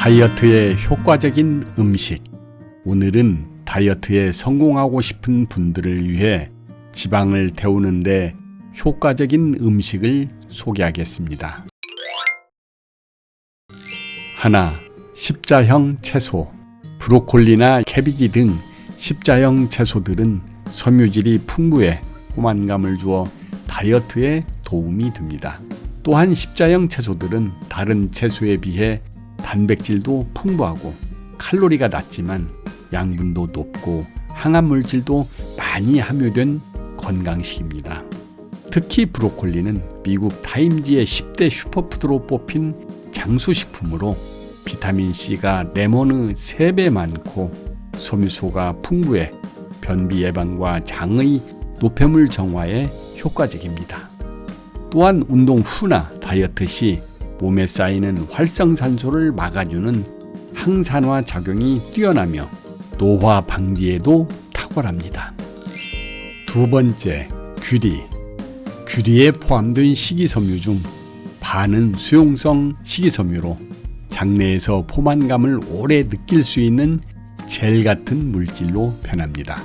다이어트에 효과적인 음식. 오늘은 다이어트에 성공하고 싶은 분들을 위해 지방을 태우는데 효과적인 음식을 소개하겠습니다. 하나, 십자형 채소. 브로콜리나 캐비지 등 십자형 채소들은 섬유질이 풍부해 포만감을 주어 다이어트에 도움이 됩니다. 또한 십자형 채소들은 다른 채소에 비해 단백질도 풍부하고 칼로리가 낮지만 양분도 높고 항암 물질도 많이 함유된 건강식입니다. 특히 브로콜리는 미국 타임지의 10대 슈퍼푸드로 뽑힌 장수식품으로 비타민C가 레몬의 3배 많고 섬유소가 풍부해 변비 예방과 장의 노폐물 정화에 효과적입니다. 또한 운동 후나 다이어트 시 몸에 쌓이는 활성산소를 막아주는 항산화 작용이 뛰어나며 노화 방지에도 탁월합니다. 두 번째, 귀리. 귀리에 포함된 식이섬유 중 반은 수용성 식이섬유로 장내에서 포만감을 오래 느낄 수 있는 젤 같은 물질로 변합니다.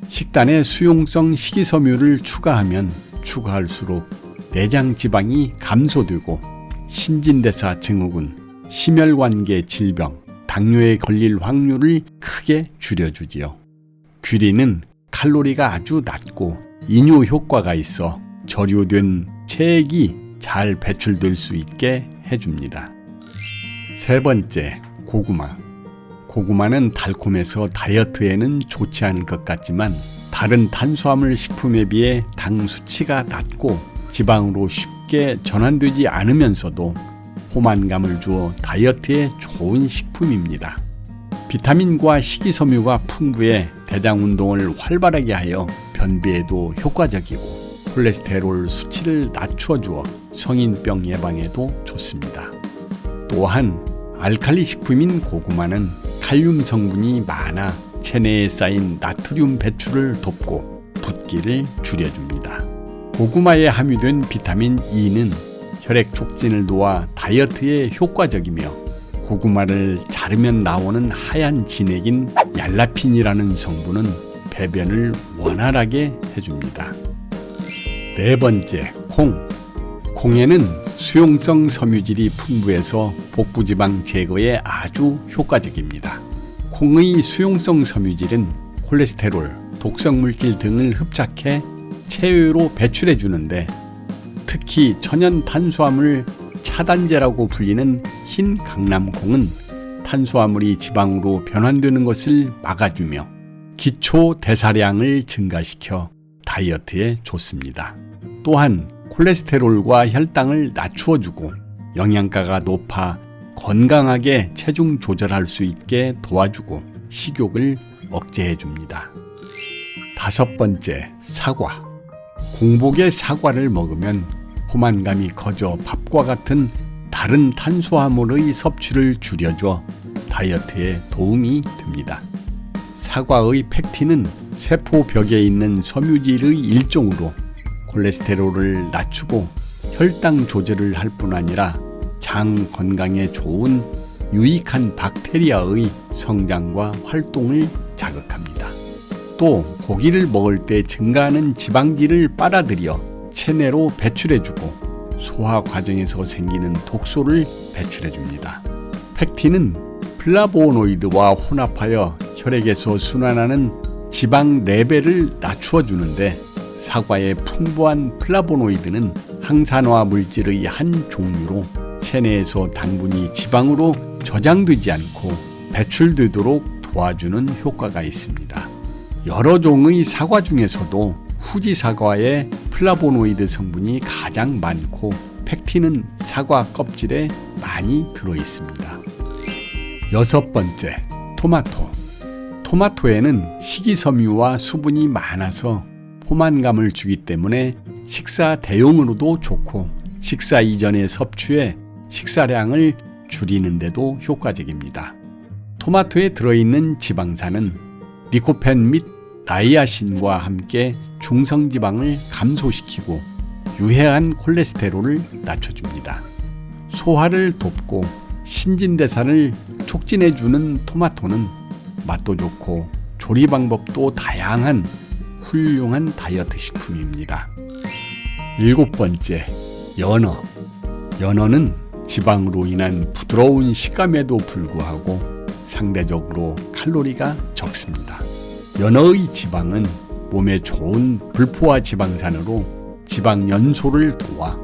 식단에 수용성 식이섬유를 추가하면 추가할수록 내장 지방이 감소되고 신진대사 증후군, 심혈관계 질병, 당뇨에 걸릴 확률을 크게 줄여주지요. 귀리는 칼로리가 아주 낮고 이뇨 효과가 있어 절유된 체액이 잘 배출될 수 있게 해줍니다. 세 번째, 고구마. 고구마는 달콤해서 다이어트에는 좋지 않을 것 같지만 다른 탄수화물 식품에 비해 당 수치가 낮고 지방으로 쉽게 전환되지 않으면서도 포만감을 주어 다이어트에 좋은 식품입니다. 비타민과 식이섬유가 풍부해 대장 운동을 활발하게 하여 변비에도 효과적이고 콜레스테롤 수치를 낮추어 주어 성인병 예방에도 좋습니다. 또한 알칼리 식품인 고구마는 칼륨 성분이 많아 체내에 쌓인 나트륨 배출을 돕고 붓기를 줄여줍니다. 고구마에 함유된 비타민 E는 혈액 촉진을 도와 다이어트에 효과적이며 고구마를 자르면 나오는 하얀 진액인 얄라핀이라는 성분은 배변을 원활하게 해줍니다. 네 번째, 콩. 콩에는 수용성 섬유질이 풍부해서 복부지방 제거에 아주 효과적입니다. 콩의 수용성 섬유질은 콜레스테롤, 독성물질 등을 흡착해 체외로 배출해 주는데 특히 천연 탄수화물 차단제라고 불리는 흰 강낭콩은 탄수화물이 지방으로 변환되는 것을 막아주며 기초 대사량을 증가시켜 다이어트에 좋습니다. 또한 콜레스테롤과 혈당을 낮추어주고 영양가가 높아 건강하게 체중 조절할 수 있게 도와주고 식욕을 억제해줍니다. 다섯 번째, 사과. 공복에 사과를 먹으면 포만감이 커져 밥과 같은 다른 탄수화물의 섭취를 줄여줘 다이어트에 도움이 됩니다. 사과의 펙틴은 세포벽에 있는 섬유질의 일종으로 콜레스테롤을 낮추고 혈당 조절을 할 뿐 아니라 장 건강에 좋은 유익한 박테리아의 성장과 활동을 자극합니다. 또 고기를 먹을 때 증가하는 지방질을 빨아들여 체내로 배출해주고 소화 과정에서 생기는 독소를 배출해줍니다. 펙틴은 플라보노이드와 혼합하여 혈액에서 순환하는 지방 레벨을 낮추어주는데 사과의 풍부한 플라보노이드는 항산화 물질의 한 종류로 체내에서 당분이 지방으로 저장되지 않고 배출되도록 도와주는 효과가 있습니다. 여러 종의 사과 중에서도 후지 사과의 플라보노이드 성분이 가장 많고 펙틴은 사과 껍질에 많이 들어 있습니다. 여섯 번째, 토마토. 토마토에는 식이섬유와 수분이 많아서 포만감을 주기 때문에 식사 대용으로도 좋고 식사 이전에 섭취해 식사량을 줄이는 데도 효과적입니다. 토마토에 들어있는 지방산은 리코펜 및 나이아신과 함께 중성지방을 감소시키고 유해한 콜레스테롤을 낮춰줍니다. 소화를 돕고 신진대사를 촉진해주는 토마토는 맛도 좋고 조리 방법도 다양한 훌륭한 다이어트 식품입니다. 7번째, 연어. 연어는 지방으로 인한 부드러운 식감에도 불구하고 상대적으로 칼로리가 적습니다. 연어의 지방은 몸에 좋은 불포화 지방산으로 지방 연소를 도와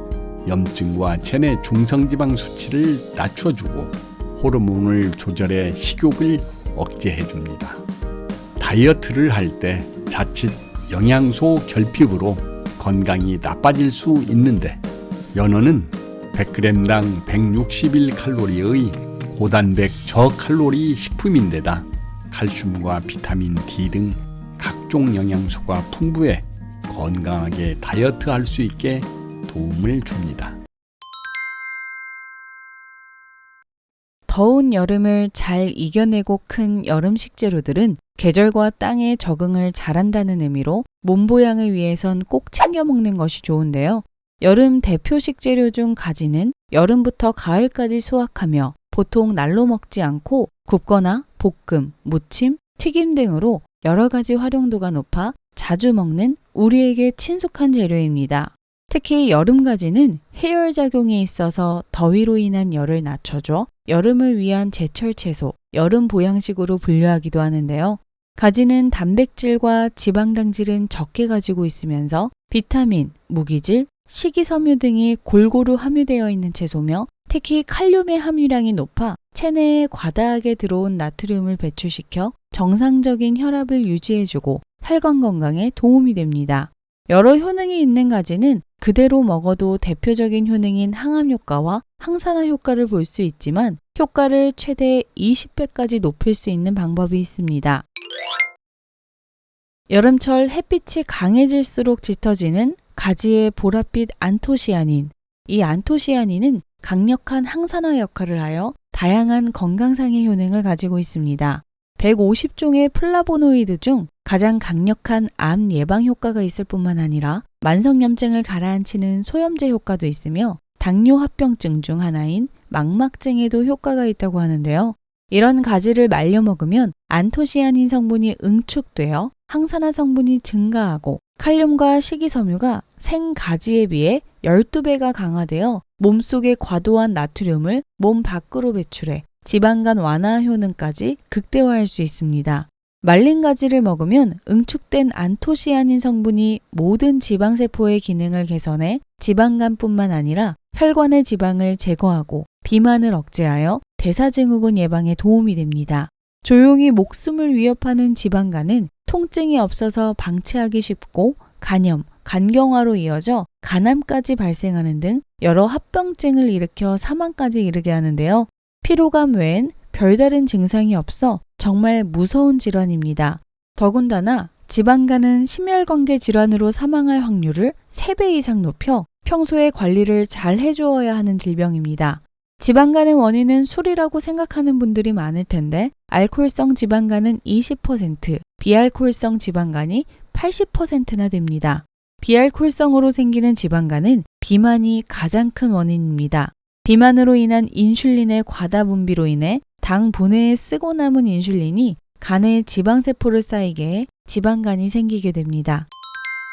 염증과 체내 중성지방 수치를 낮춰주고 호르몬을 조절해 식욕을 억제해줍니다. 다이어트를 할 때 자칫 영양소 결핍으로 건강이 나빠질 수 있는데 연어는 100g당 161칼로리의 고단백 저칼로리 식품인데다 칼슘과 비타민 D 등 각종 영양소가 풍부해 건강하게 다이어트할 수 있게 도움을 줍니다. 더운 여름을 잘 이겨내고 큰 여름 식재료들은 계절과 땅에 적응을 잘한다는 의미로 몸보양을 위해선 꼭 챙겨 먹는 것이 좋은데요. 여름 대표 식재료 중 가지는 여름부터 가을까지 수확하며 보통 날로 먹지 않고 굽거나 볶음, 무침, 튀김 등으로 여러 가지 활용도가 높아 자주 먹는 우리에게 친숙한 재료입니다. 특히 여름가지는 해열작용이 있어서 더위로 인한 열을 낮춰줘 여름을 위한 제철 채소, 여름 보양식으로 분류하기도 하는데요. 가지는 단백질과 지방당질은 적게 가지고 있으면서 비타민, 무기질, 식이섬유 등이 골고루 함유되어 있는 채소며 특히 칼륨의 함유량이 높아 체내에 과다하게 들어온 나트륨을 배출시켜 정상적인 혈압을 유지해주고 혈관 건강에 도움이 됩니다. 여러 효능이 있는 가지는 그대로 먹어도 대표적인 효능인 항암 효과와 항산화 효과를 볼 수 있지만 효과를 최대 20배까지 높일 수 있는 방법이 있습니다. 여름철 햇빛이 강해질수록 짙어지는 가지의 보랏빛 안토시아닌. 이 안토시아닌은 강력한 항산화 역할을 하여 다양한 건강상의 효능을 가지고 있습니다. 150종의 플라보노이드 중 가장 강력한 암 예방 효과가 있을 뿐만 아니라 만성염증을 가라앉히는 소염제 효과도 있으며 당뇨 합병증 중 하나인 망막증에도 효과가 있다고 하는데요. 이런 가지를 말려 먹으면 안토시아닌 성분이 응축되어 항산화 성분이 증가하고 칼륨과 식이섬유가 생가지에 비해 12배가 강화되어 몸속의 과도한 나트륨을 몸 밖으로 배출해 지방간 완화 효능까지 극대화할 수 있습니다. 말린 가지를 먹으면 응축된 안토시아닌 성분이 모든 지방세포의 기능을 개선해 지방간뿐만 아니라 혈관의 지방을 제거하고 비만을 억제하여 대사증후군 예방에 도움이 됩니다. 조용히 목숨을 위협하는 지방간은 통증이 없어서 방치하기 쉽고 간염, 간경화로 이어져 간암까지 발생하는 등 여러 합병증을 일으켜 사망까지 이르게 하는데요. 피로감 외엔 별다른 증상이 없어 정말 무서운 질환입니다. 더군다나 지방간은 심혈관계 질환으로 사망할 확률을 3배 이상 높여 평소에 관리를 잘 해주어야 하는 질병입니다. 지방간의 원인은 술이라고 생각하는 분들이 많을 텐데 알코올성 지방간은 20%, 비알코올성 지방간이 80%나 됩니다. 비알코올성으로 생기는 지방간은 비만이 가장 큰 원인입니다. 비만으로 인한 인슐린의 과다 분비로 인해 당 분해에 쓰고 남은 인슐린이 간에 지방세포를 쌓이게 해 지방간이 생기게 됩니다.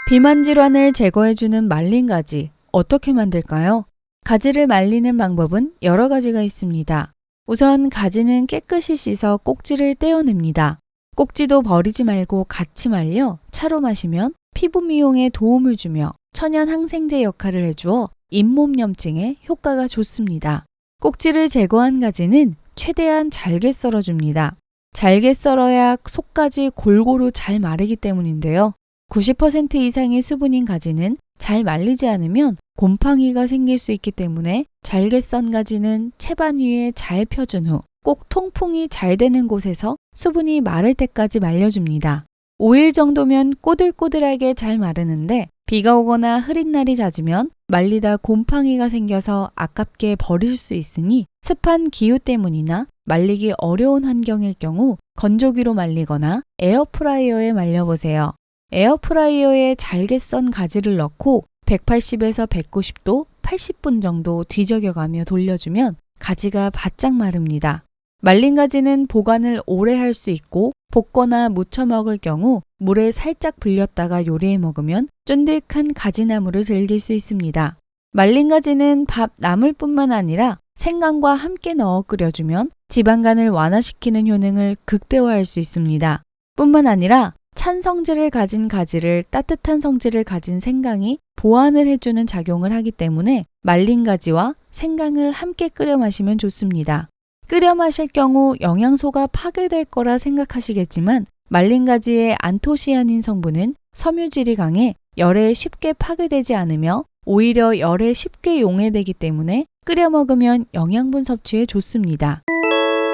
비만 질환을 제거해주는 말린 가지, 어떻게 만들까요? 가지를 말리는 방법은 여러 가지가 있습니다. 우선 가지는 깨끗이 씻어 꼭지를 떼어냅니다. 꼭지도 버리지 말고 같이 말려 차로 마시면 피부 미용에 도움을 주며 천연 항생제 역할을 해주어 잇몸염증에 효과가 좋습니다. 꼭지를 제거한 가지는 최대한 잘게 썰어줍니다. 잘게 썰어야 속까지 골고루 잘 마르기 때문인데요. 90% 이상의 수분인 가지는 잘 말리지 않으면 곰팡이가 생길 수 있기 때문에 잘게 썬 가지는 채반 위에 잘 펴준 후 꼭 통풍이 잘 되는 곳에서 수분이 마를 때까지 말려줍니다. 5일 정도면 꼬들꼬들하게 잘 마르는데 비가 오거나 흐린 날이 잦으면 말리다 곰팡이가 생겨서 아깝게 버릴 수 있으니 습한 기후 때문이나 말리기 어려운 환경일 경우 건조기로 말리거나 에어프라이어에 말려보세요. 에어프라이어에 잘게 썬 가지를 넣고 180에서 190도 80분 정도 뒤적여가며 돌려주면 가지가 바짝 마릅니다. 말린 가지는 보관을 오래 할 수 있고 볶거나 무쳐 먹을 경우 물에 살짝 불렸다가 요리해 먹으면 쫀득한 가지나물을 즐길 수 있습니다. 말린 가지는 밥 나물뿐만 아니라 생강과 함께 넣어 끓여주면 지방간을 완화시키는 효능을 극대화할 수 있습니다. 뿐만 아니라 찬 성질을 가진 가지를 따뜻한 성질을 가진 생강이 보완을 해주는 작용을 하기 때문에 말린 가지와 생강을 함께 끓여 마시면 좋습니다. 끓여 마실 경우 영양소가 파괴될 거라 생각하시겠지만 말린 가지의 안토시아닌 성분은 섬유질이 강해 열에 쉽게 파괴되지 않으며 오히려 열에 쉽게 용해되기 때문에 끓여 먹으면 영양분 섭취에 좋습니다.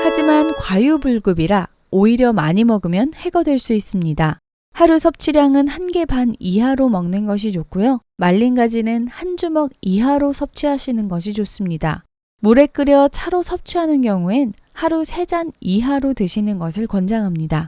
하지만 과유불급이라 오히려 많이 먹으면 해가 될 수 있습니다. 하루 섭취량은 1개 반 이하로 먹는 것이 좋고요. 말린 가지는 한 주먹 이하로 섭취하시는 것이 좋습니다. 물에 끓여 차로 섭취하는 경우엔 하루 3잔 이하로 드시는 것을 권장합니다.